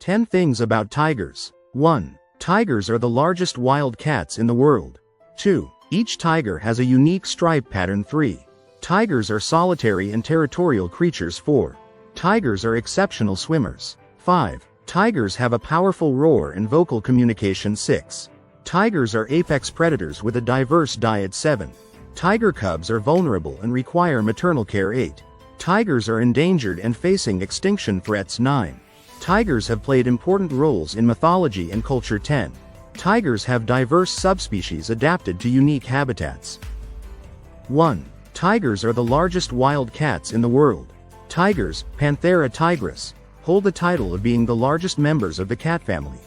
10 things about tigers. 1. Tigers are the largest wild cats in the world. 2. Each tiger has a unique stripe pattern. 3. Tigers are solitary and territorial creatures. 4. Tigers are exceptional swimmers. 5. Tigers have a powerful roar and vocal communication. 6. Tigers are apex predators with a diverse diet. 7. Tiger cubs are vulnerable and require maternal care. 8. Tigers are endangered and facing extinction threats. 9. Tigers have played important roles in mythology and culture. 10. Tigers have diverse subspecies adapted to unique habitats. 1. Tigers are the largest wild cats in the world. Tigers, Panthera tigris, hold the title of being the largest members of the cat family.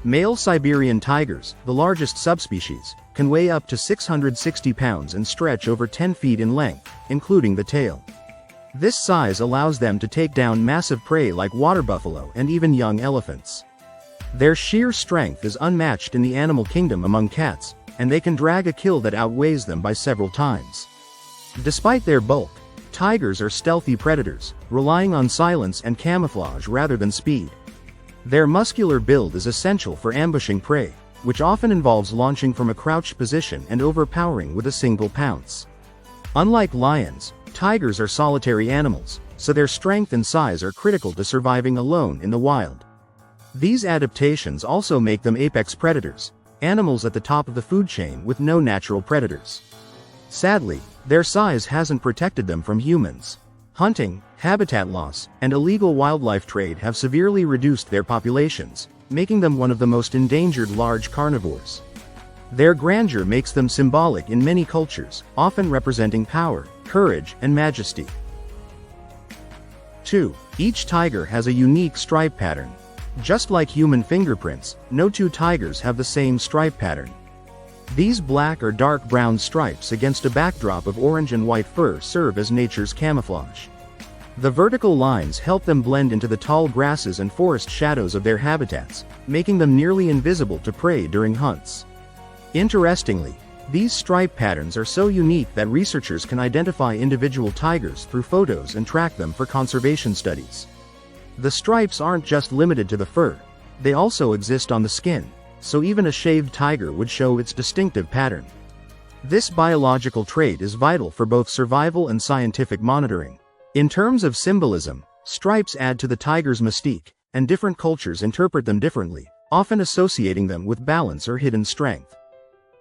Male Siberian tigers, the largest subspecies, can weigh up to 660 pounds and stretch over 10 feet in length, including the tail. This size allows them to take down massive prey like water buffalo and even young elephants. Their sheer strength is unmatched in the animal kingdom among cats, and they can drag a kill that outweighs them by several times. Despite their bulk, tigers are stealthy predators, relying on silence and camouflage rather than speed. Their muscular build is essential for ambushing prey, which often involves launching from a crouched position and overpowering with a single pounce. Unlike lions, tigers are solitary animals, so their strength and size are critical to surviving alone in the wild. These adaptations also make them apex predators, animals at the top of the food chain with no natural predators. Sadly, their size hasn't protected them from humans. Hunting, habitat loss, and illegal wildlife trade have severely reduced their populations, making them one of the most endangered large carnivores. Their grandeur makes them symbolic in many cultures, often representing power, courage, and majesty. 2. Each tiger has a unique stripe pattern. Just like human fingerprints, no two tigers have the same stripe pattern. These black or dark brown stripes against a backdrop of orange and white fur serve as nature's camouflage. The vertical lines help them blend into the tall grasses and forest shadows of their habitats, making them nearly invisible to prey during hunts. Interestingly, these stripe patterns are so unique that researchers can identify individual tigers through photos and track them for conservation studies. The stripes aren't just limited to the fur, they also exist on the skin, so even a shaved tiger would show its distinctive pattern. This biological trait is vital for both survival and scientific monitoring. In terms of symbolism, stripes add to the tiger's mystique, and different cultures interpret them differently, often associating them with balance or hidden strength.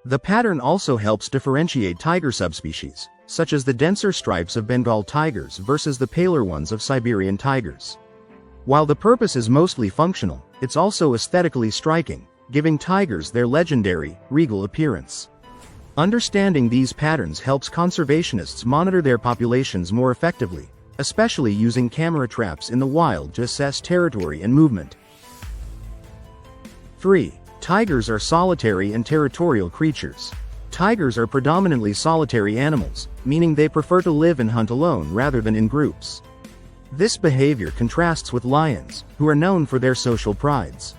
The pattern also helps differentiate tiger subspecies, such as the denser stripes of Bengal tigers versus the paler ones of Siberian tigers. While the purpose is mostly functional, it's also aesthetically striking, giving tigers their legendary, regal appearance. Understanding these patterns helps conservationists monitor their populations more effectively, especially using camera traps in the wild to assess territory and movement. 3. Tigers are solitary and territorial creatures. Tigers are predominantly solitary animals, meaning they prefer to live and hunt alone rather than in groups. This behavior contrasts with lions, who are known for their social prides.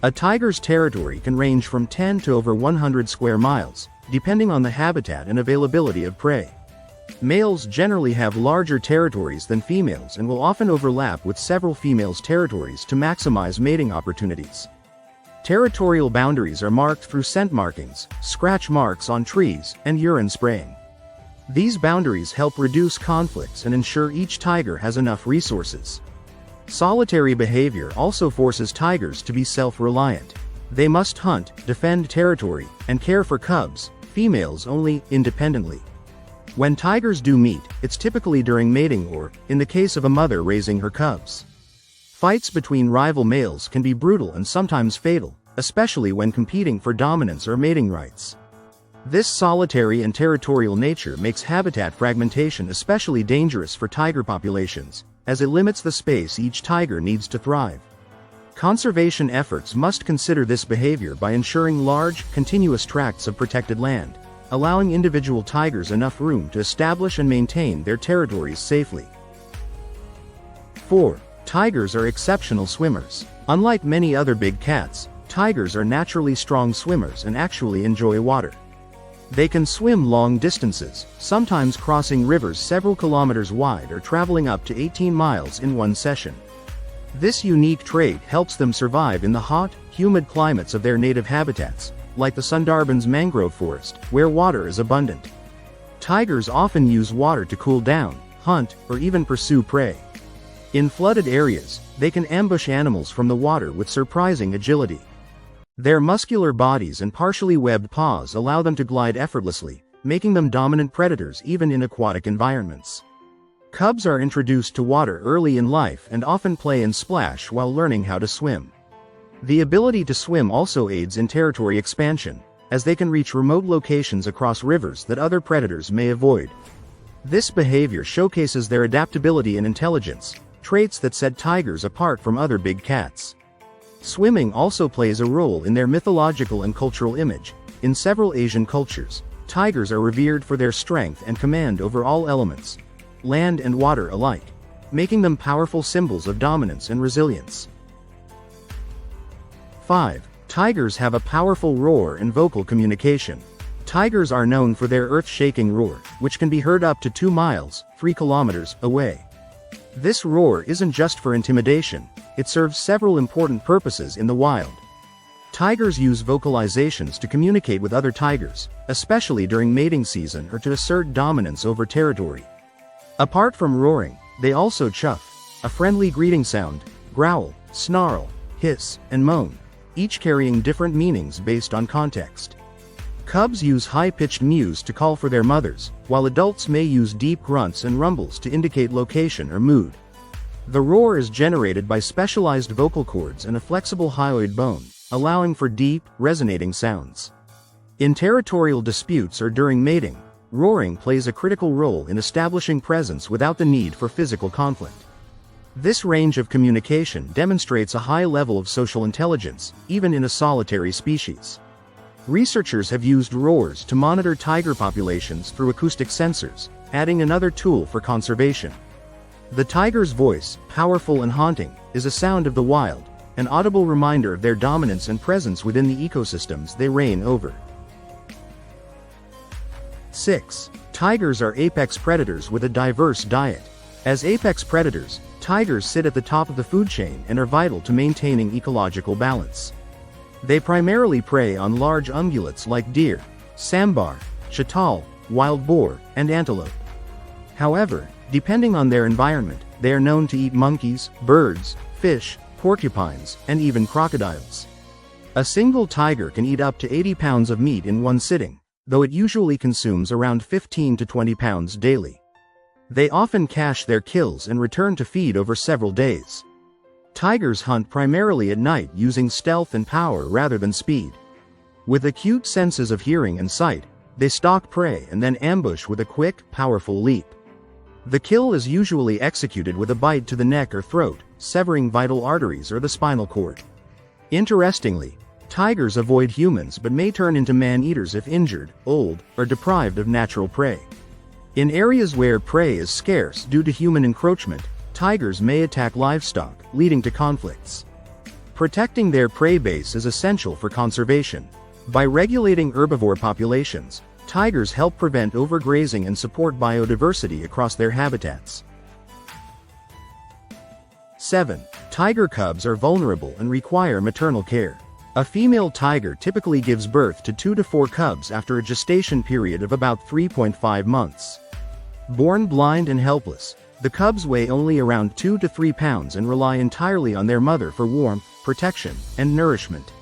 A tiger's territory can range from 10 to over 100 square miles, depending on the habitat and availability of prey. Males generally have larger territories than females and will often overlap with several females' territories to maximize mating opportunities. Territorial boundaries are marked through scent markings, scratch marks on trees, and urine spraying. These boundaries help reduce conflicts and ensure each tiger has enough resources. Solitary behavior also forces tigers to be self-reliant. They must hunt, defend territory, and care for cubs, females only, independently. When tigers do meet, it's typically during mating or, in the case of a mother raising her cubs. Fights between rival males can be brutal and sometimes fatal, especially when competing for dominance or mating rights. This solitary and territorial nature makes habitat fragmentation especially dangerous for tiger populations, as it limits the space each tiger needs to thrive. Conservation efforts must consider this behavior by ensuring large, continuous tracts of protected land, allowing individual tigers enough room to establish and maintain their territories safely. 4. Tigers are exceptional swimmers. Unlike many other big cats, tigers are naturally strong swimmers and actually enjoy water. They can swim long distances, sometimes crossing rivers several kilometers wide or traveling up to 18 miles in one session. This unique trait helps them survive in the hot, humid climates of their native habitats, like the Sundarban's mangrove forest, where water is abundant. Tigers often use water to cool down, hunt, or even pursue prey. In flooded areas, they can ambush animals from the water with surprising agility. Their muscular bodies and partially webbed paws allow them to glide effortlessly, making them dominant predators even in aquatic environments. Cubs are introduced to water early in life and often play and splash while learning how to swim. The ability to swim also aids in territory expansion, as they can reach remote locations across rivers that other predators may avoid. This behavior showcases their adaptability and intelligence, traits that set tigers apart from other big cats. Swimming also plays a role in their mythological and cultural image. In several Asian cultures, tigers are revered for their strength and command over all elements, land and water alike, making them powerful symbols of dominance and resilience. 5. Tigers have a powerful roar and vocal communication. Tigers are known for their earth-shaking roar, which can be heard up to 2 miles, 3 kilometers, away. This roar isn't just for intimidation, it serves several important purposes in the wild. Tigers use vocalizations to communicate with other tigers, especially during mating season or to assert dominance over territory. Apart from roaring, they also chuff, a friendly greeting sound, growl, snarl, hiss, and moan, each carrying different meanings based on context. Cubs use high-pitched mews to call for their mothers, while adults may use deep grunts and rumbles to indicate location or mood. The roar is generated by specialized vocal cords and a flexible hyoid bone, allowing for deep, resonating sounds. In territorial disputes or during mating, roaring plays a critical role in establishing presence without the need for physical conflict. This range of communication demonstrates a high level of social intelligence, even in a solitary species. Researchers have used roars to monitor tiger populations through acoustic sensors, adding another tool for conservation. The tiger's voice, powerful and haunting, is a sound of the wild, an audible reminder of their dominance and presence within the ecosystems they reign over. 6. Tigers are apex predators with a diverse diet. As apex predators, tigers sit at the top of the food chain and are vital to maintaining ecological balance. They primarily prey on large ungulates like deer, sambar, chital, wild boar, and antelope. However, depending on their environment, they are known to eat monkeys, birds, fish, porcupines, and even crocodiles. A single tiger can eat up to 80 pounds of meat in one sitting, though it usually consumes around 15 to 20 pounds daily. They often cache their kills and return to feed over several days. Tigers hunt primarily at night using stealth and power rather than speed. With acute senses of hearing and sight, they stalk prey and then ambush with a quick, powerful leap. The kill is usually executed with a bite to the neck or throat, severing vital arteries or the spinal cord. Interestingly, tigers avoid humans but may turn into man-eaters if injured, old, or deprived of natural prey. In areas where prey is scarce due to human encroachment, tigers may attack livestock, leading to conflicts. Protecting their prey base is essential for conservation. By regulating herbivore populations, tigers help prevent overgrazing and support biodiversity across their habitats. 7. Tiger cubs are vulnerable and require maternal care. A female tiger typically gives birth to 2 to 4 cubs after a gestation period of about 3.5 months. Born blind and helpless, the cubs weigh only around 2 to 3 pounds and rely entirely on their mother for warmth, protection, and nourishment.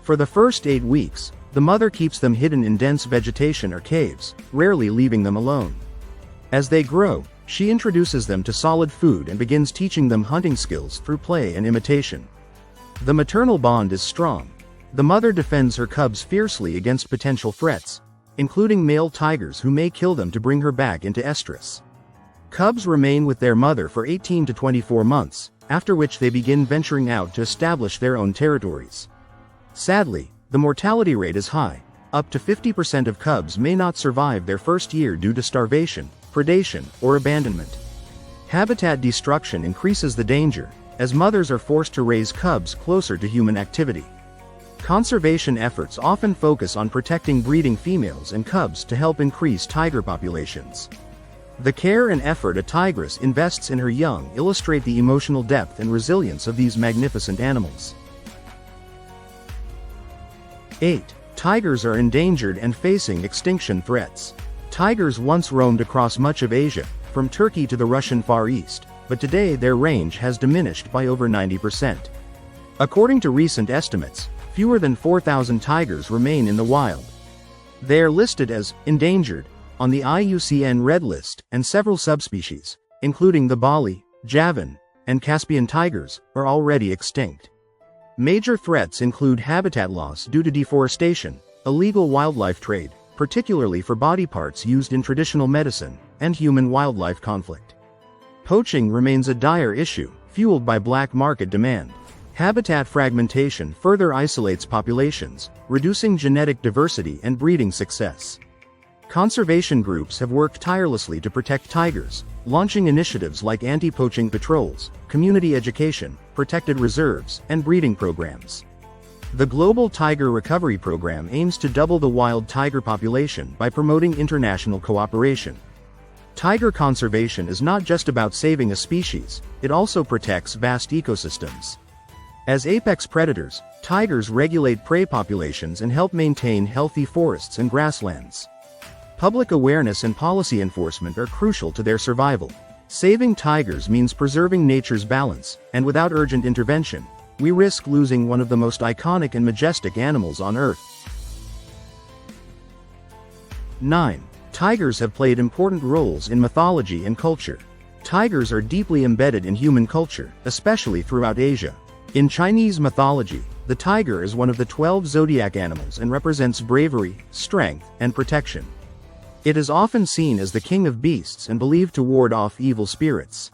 For the first 8 weeks, the mother keeps them hidden in dense vegetation or caves, rarely leaving them alone. As they grow, she introduces them to solid food and begins teaching them hunting skills through play and imitation. The maternal bond is strong. The mother defends her cubs fiercely against potential threats, including male tigers who may kill them to bring her back into estrus. Cubs remain with their mother for 18 to 24 months, after which they begin venturing out to establish their own territories. Sadly, the mortality rate is high. Up to 50% of cubs may not survive their first year due to starvation, predation, or abandonment. Habitat destruction increases the danger, as mothers are forced to raise cubs closer to human activity. Conservation efforts often focus on protecting breeding females and cubs to help increase tiger populations. The care and effort a tigress invests in her young illustrate the emotional depth and resilience of these magnificent animals. 8. Tigers are endangered and facing extinction threats. Tigers once roamed across much of Asia, from Turkey to the Russian Far East, but today their range has diminished by over 90%. According to recent estimates, fewer than 4,000 tigers remain in the wild. They are listed as endangered on the IUCN Red List, and several subspecies, including the Bali, Javan, and Caspian tigers, are already extinct. Major threats include habitat loss due to deforestation, illegal wildlife trade, particularly for body parts used in traditional medicine, and human-wildlife conflict. Poaching remains a dire issue, fueled by black market demand. Habitat fragmentation further isolates populations, reducing genetic diversity and breeding success. Conservation groups have worked tirelessly to protect tigers, launching initiatives like anti-poaching patrols, community education, protected reserves, and breeding programs. The Global Tiger Recovery Program aims to double the wild tiger population by promoting international cooperation. Tiger conservation is not just about saving a species, it also protects vast ecosystems. As apex predators, tigers regulate prey populations and help maintain healthy forests and grasslands. Public awareness and policy enforcement are crucial to their survival. Saving tigers means preserving nature's balance, and without urgent intervention, we risk losing one of the most iconic and majestic animals on Earth. 9. Tigers have played important roles in mythology and culture. Tigers are deeply embedded in human culture, especially throughout Asia. In Chinese mythology, the tiger is one of the 12 zodiac animals and represents bravery, strength, and protection. It is often seen as the king of beasts and believed to ward off evil spirits.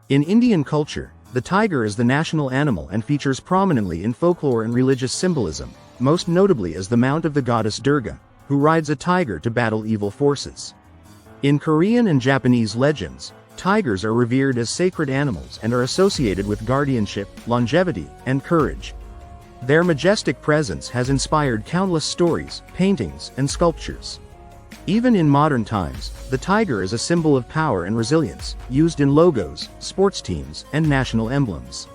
In Indian culture, the tiger is the national animal and features prominently in folklore and religious symbolism, most notably as the mount of the goddess Durga, who rides a tiger to battle evil forces. In Korean and Japanese legends, tigers are revered as sacred animals and are associated with guardianship, longevity, and courage. Their majestic presence has inspired countless stories, paintings, and sculptures. Even in modern times, the tiger is a symbol of power and resilience, used in logos, sports teams, and national emblems.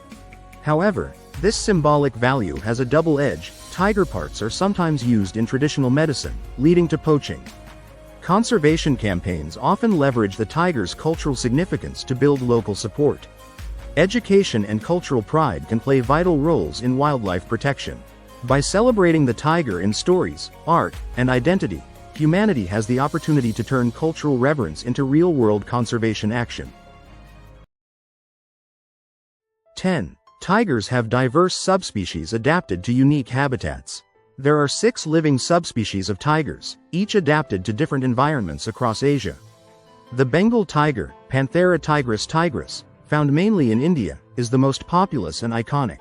However, this symbolic value has a double edge. Tiger parts are sometimes used in traditional medicine, leading to poaching. Conservation campaigns often leverage the tiger's cultural significance to build local support. Education and cultural pride can play vital roles in wildlife protection. By celebrating the tiger in stories, art, and identity, humanity has the opportunity to turn cultural reverence into real-world conservation action. 10. Tigers have diverse subspecies adapted to unique habitats. There are 6 living subspecies of tigers, each adapted to different environments across Asia. The Bengal tiger, Panthera tigris, found mainly in India, is the most populous and iconic.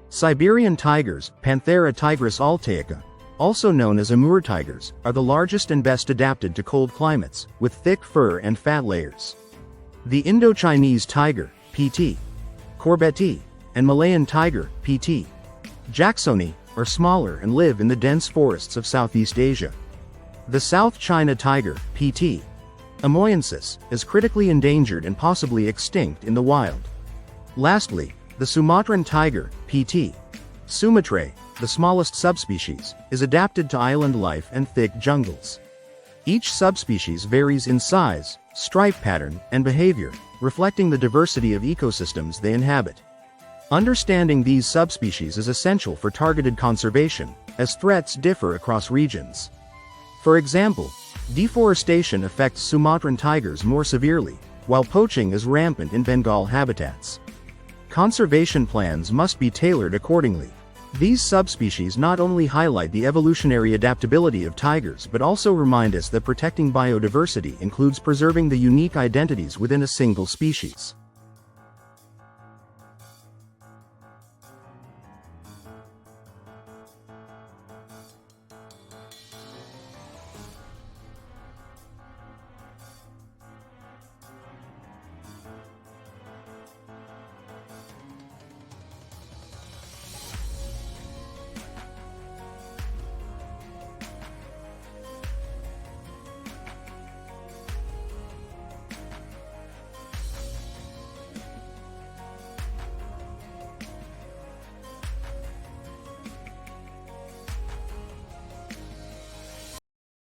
Siberian tigers, Panthera tigris altaica, also known as Amur tigers, are the largest and best adapted to cold climates, with thick fur and fat layers. The Indo-Chinese tiger, Pt. corbeti, and Malayan tiger, Pt. jacksoni, are smaller and live in the dense forests of Southeast Asia. The South China tiger, Pt. amoyensis, is critically endangered and possibly extinct in the wild. Lastly, the Sumatran tiger, Pt. sumatrae, the smallest subspecies, is adapted to island life and thick jungles. Each subspecies varies in size, stripe pattern, and behavior, reflecting the diversity of ecosystems they inhabit. Understanding these subspecies is essential for targeted conservation, as threats differ across regions. For example, deforestation affects Sumatran tigers more severely, while poaching is rampant in Bengal habitats. Conservation plans must be tailored accordingly. These subspecies not only highlight the evolutionary adaptability of tigers but also remind us that protecting biodiversity includes preserving the unique identities within a single species.